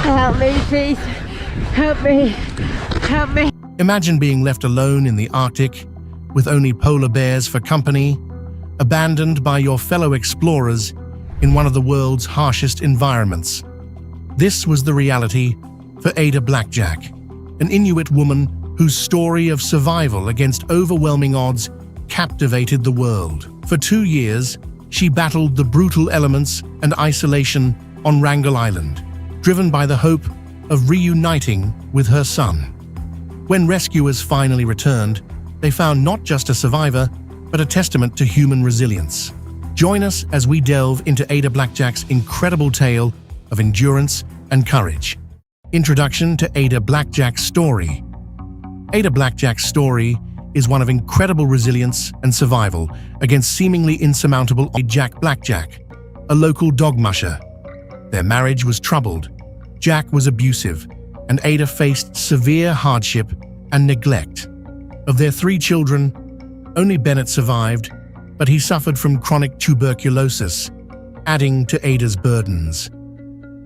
Help me, please. Help me. Help me. Imagine being left alone in the Arctic, with only polar bears for company, abandoned by your fellow explorers in one of the world's harshest environments. This was the reality for Ada Blackjack, an Inuit woman whose story of survival against overwhelming odds captivated the world. For 2 years, she battled the brutal elements and isolation on Wrangle Island, driven by the hope of reuniting with her son. When rescuers finally returned, they found not just a survivor, but a testament to human resilience. Join us as we delve into Ada Blackjack's incredible tale of endurance and courage. Introduction to Ada Blackjack's story. Ada Blackjack's story is one of incredible resilience and survival against seemingly insurmountable odds. Jack Blackjack, a local dog musher. Their marriage was troubled. Jack was abusive, and Ada faced severe hardship and neglect. Of their 3 children, only Bennett survived, but he suffered from chronic tuberculosis, adding to Ada's burdens.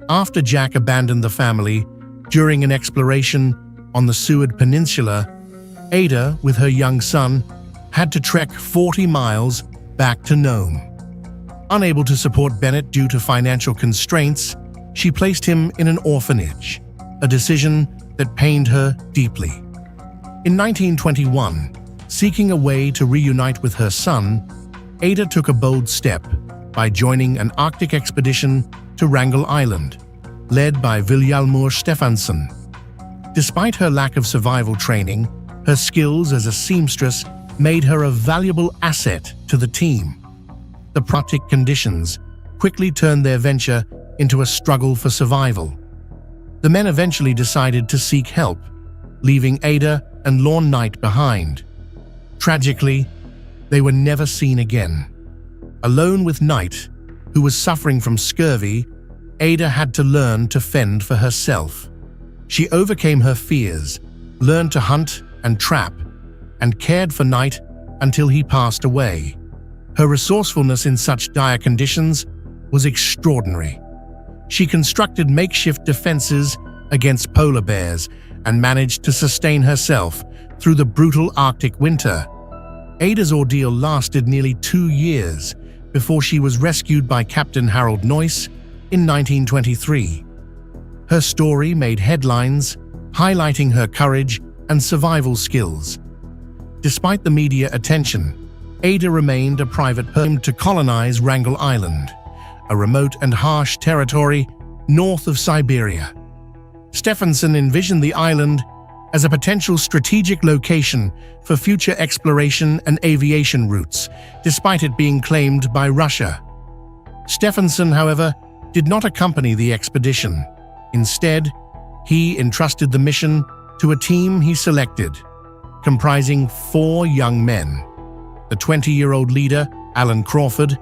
After Jack abandoned the family during an exploration on the Seward Peninsula, Ada, with her young son, had to trek 40 miles back to Nome. Unable to support Bennett due to financial constraints, she placed him in an orphanage, a decision that pained her deeply. In 1921, seeking a way to reunite with her son, Ada took a bold step by joining an Arctic expedition to Wrangle Island, led by Vilhjalmur Stefansson. Despite her lack of survival training, her skills as a seamstress made her a valuable asset to the team. The Arctic conditions quickly turned their venture into a struggle for survival. The men eventually decided to seek help, leaving Ada and Lorne Knight behind. Tragically, they were never seen again. Alone with Knight, who was suffering from scurvy, Ada had to learn to fend for herself. She overcame her fears, learned to hunt and trap, and cared for Knight until he passed away. Her resourcefulness in such dire conditions was extraordinary. She constructed makeshift defenses against polar bears and managed to sustain herself through the brutal Arctic winter. Ada's ordeal lasted nearly 2 years before she was rescued by Captain Harold Noyce in 1923. Her story made headlines, highlighting her courage and survival skills. Despite the media attention, Ada remained a private person to colonize Wrangle Island, a remote and harsh territory north of Siberia. Stefansson envisioned the island as a potential strategic location for future exploration and aviation routes, despite it being claimed by Russia. Stefansson, however, did not accompany the expedition. Instead, he entrusted the mission to a team he selected, comprising 4 young men: the 20-year-old leader, Alan Crawford,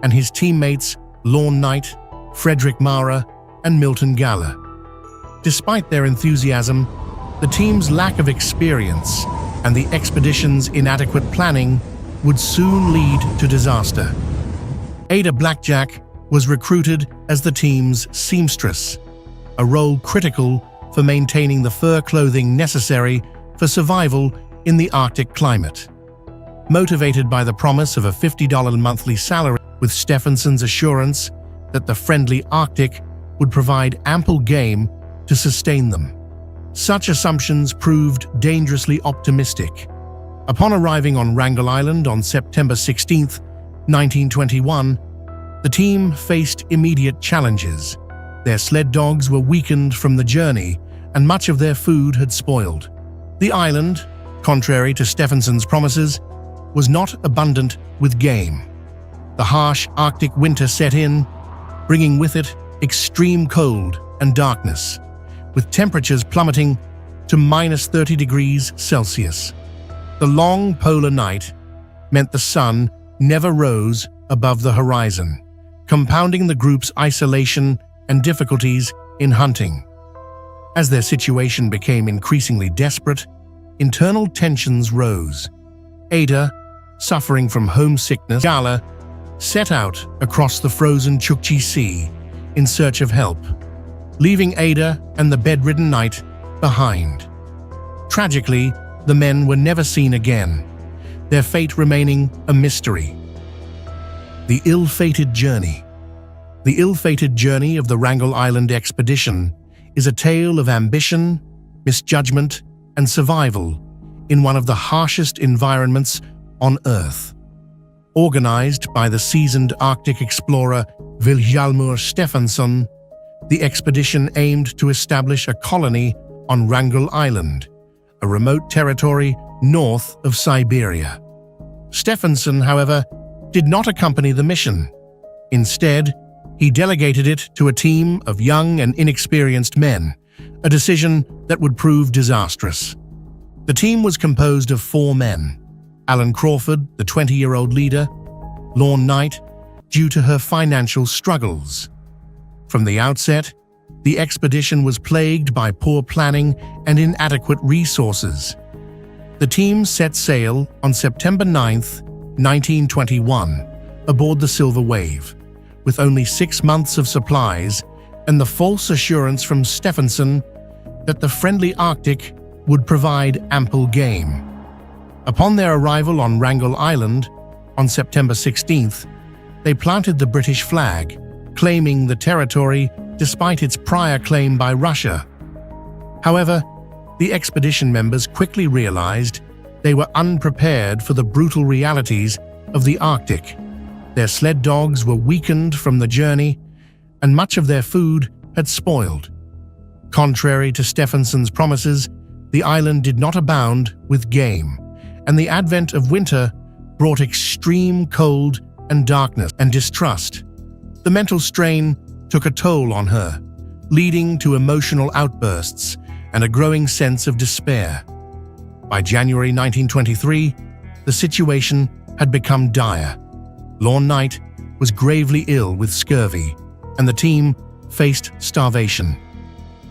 and his teammates, Lorne Knight, Frederick Mara, and Milton Galler. Despite their enthusiasm, the team's lack of experience and the expedition's inadequate planning would soon lead to disaster. Ada Blackjack was recruited as the team's seamstress, a role critical for maintaining the fur clothing necessary for survival in the Arctic climate. Motivated by the promise of a $50 monthly salary, with Stefansson's assurance that the friendly Arctic would provide ample game to sustain them. Such assumptions proved dangerously optimistic. Upon arriving on Wrangle Island on September 16, 1921, the team faced immediate challenges. Their sled dogs were weakened from the journey, and much of their food had spoiled. The island, contrary to Stefansson's promises, was not abundant with game. The harsh Arctic winter set in, bringing with it extreme cold and darkness, with temperatures plummeting to -30 degrees Celsius. The long polar night meant the sun never rose above the horizon, compounding the group's isolation and difficulties in hunting. As their situation became increasingly desperate, internal tensions rose. Ada, suffering from homesickness, Gala set out across the frozen Chukchi Sea in search of help. leaving Ada and the bedridden knight behind. Tragically, the men were never seen again, their fate remaining a mystery. The ill-fated journey. The ill-fated journey of the Wrangle Island expedition is a tale of ambition, misjudgment, and survival in one of the harshest environments on Earth. Organized by the seasoned Arctic explorer Vilhjalmur Stefansson, the expedition aimed to establish a colony on Wrangle Island, a remote territory north of Siberia. Stefansson, however, did not accompany the mission. Instead, he delegated it to a team of young and inexperienced men, a decision that would prove disastrous. The team was composed of 4 men: Alan Crawford, the 20-year-old leader; Lorne Knight, due to her financial struggles. From the outset, the expedition was plagued by poor planning and inadequate resources. The team set sail on September 9, 1921, aboard the Silver Wave, with only 6 months of supplies and the false assurance from Stefansson that the friendly Arctic would provide ample game. Upon their arrival on Wrangle Island on September 16th, they planted the British flag, claiming the territory despite its prior claim by Russia. However, the expedition members quickly realized they were unprepared for the brutal realities of the Arctic. Their sled dogs were weakened from the journey, and much of their food had spoiled. Contrary to Stefansson's promises, the island did not abound with game, and the advent of winter brought extreme cold and darkness and distrust. The mental strain took a toll on her, leading to emotional outbursts and a growing sense of despair. By January 1923, the situation had become dire. Lorne Knight was gravely ill with scurvy, and the team faced starvation.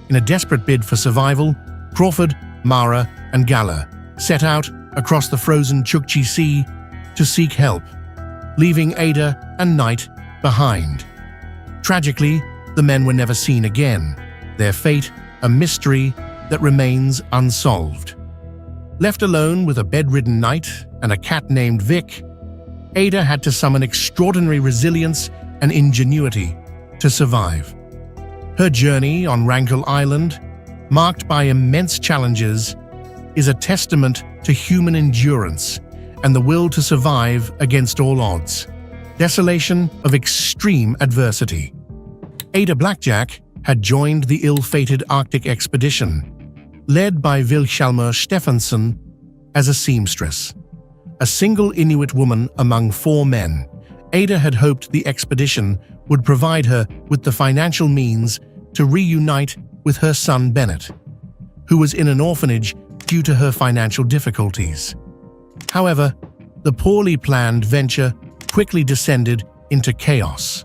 In a desperate bid for survival, Crawford, Mara, and Gala set out across the frozen Chukchi Sea to seek help, leaving Ada and Knight behind. Tragically, the men were never seen again, their fate a mystery that remains unsolved. Left alone with a bedridden Knight and a cat named Vic, Ada had to summon extraordinary resilience and ingenuity to survive. Her journey on Wrangle Island, marked by immense challenges, is a testament to human endurance and the will to survive against all odds. Desolation of extreme adversity. Ada Blackjack had joined the ill-fated Arctic expedition, led by Vilhjalmur Stefansson as a seamstress. A single Inuit woman among 4 men, Ada had hoped the expedition would provide her with the financial means to reunite with her son Bennett, who was in an orphanage due to her financial difficulties. However, the poorly planned venture quickly descended into chaos.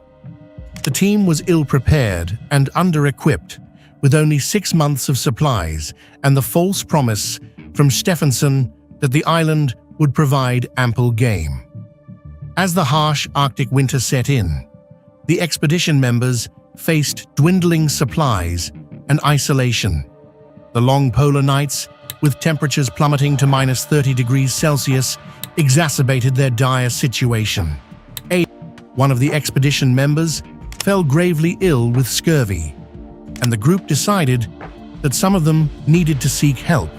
The team was ill-prepared and under-equipped, with only 6 months of supplies and the false promise from Stefansson that the island would provide ample game. As the harsh Arctic winter set in, the expedition members faced dwindling supplies and isolation. The long polar nights, with temperatures plummeting to -30 degrees Celsius, exacerbated their dire situation. One of the expedition members fell gravely ill with scurvy, and the group decided that some of them needed to seek help.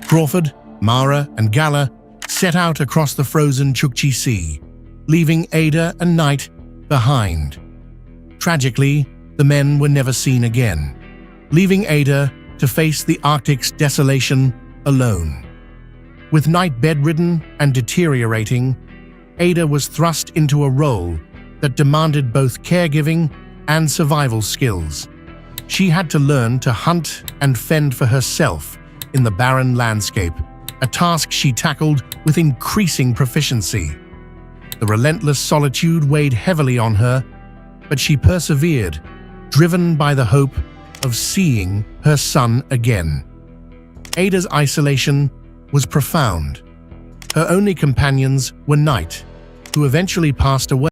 Crawford, Mara, and Gala set out across the frozen Chukchi Sea, leaving Ada and Knight behind. Tragically, the men were never seen again, leaving Ada to face the Arctic's desolation alone. With Knight bedridden and deteriorating, Ada was thrust into a role that demanded both caregiving and survival skills. She had to learn to hunt and fend for herself in the barren landscape, a task she tackled with increasing proficiency. The relentless solitude weighed heavily on her, but she persevered, driven by the hope of seeing her son again. Ada's isolation was profound. Her only companions were Knight, who eventually passed away.